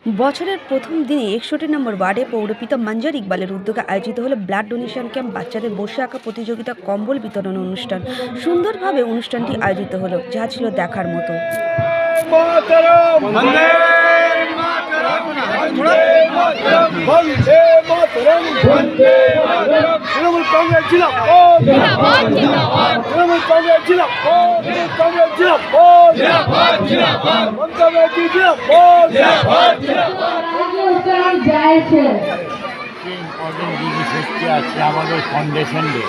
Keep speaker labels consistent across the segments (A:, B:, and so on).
A: বছরের প্রথম দিনে ৬১ নম্বর ওয়ার্ডে পৌরপিতা মঞ্জর ইকবালের উদ্যোগে আয়োজিত হলো ব্লাড ডোনেশন ক্যাম্প, বাচ্চাদের বসে আঁকা প্রতিযোগিতা, কম্বল বিতরণ অনুষ্ঠান। সুন্দরভাবে অনুষ্ঠানটি আয়োজিত হলো, যা ছিল দেখার মতো।
B: তৃণমূল কংগ্রেস জিন্দাবাদ, তৃণমূল কংগ্রেস জিন্দাবাদ, কংগ্রেস জিন্দাবাদ, মমতা ব্যানার্জি জিন্দাবাদ।
C: ইম্পর্টেন্ট জিনিস হচ্ছে আজকে আমাদের ফাউন্ডেশন ডে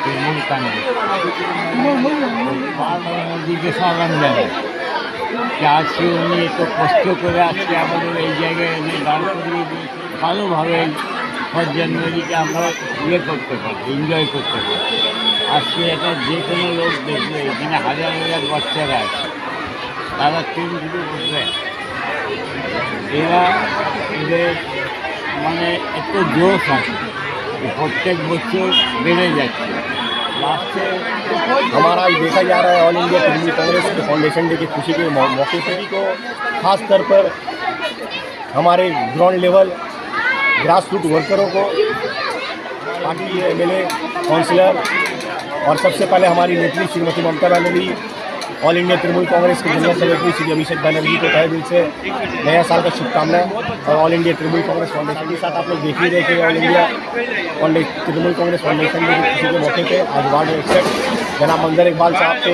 C: তৃণমূল কংগ্রেস মোদীকে সালাম জানাই যে আজকে উনি এত কষ্ট করে আজকে আমাদের এই জায়গায় এনে দাঁড় করিয়ে দিয়ে ভালোভাবে 4 জানুয়ারিকে আমরা করতে পারি, এনজয় করতে পারি। আজকে এটা যে কোনো লোক দেখবে এখানে হাজার হাজার বাচ্চারা আছে, তারা ট্রেন শুরু করবে, এদের মানে এত জোশ আছে প্রত্যেক বছর বেড়ে যাচ্ছে। लास्ट
D: हमारा आज देखा जा रहा है ऑल इंडिया तृणमूल कांग्रेस के फाउंडेशन डे की खुशी के मौके पर तो खास तौर पर हमारे ग्राउंड लेवल ग्रास रूट वर्करों को पार्टी के एमएलए काउंसलर और सबसे पहले हमारी नेत्री श्रीमती ममता बनर्जी, ऑल इंडिया तृणमूल कांग्रेस के जनरल सेक्रेटरी श्री अभिषेक बनर्जी को तहे दिल से नया साल का शुभकामनाएं। और all India Trinamool Congress foundation के साथ आप लोग देख ही रहे कि all India Trinamool Congress foundation की खुशी के मौके पर आज वार्ड 61 जनाब मंजर इकबाल साहब के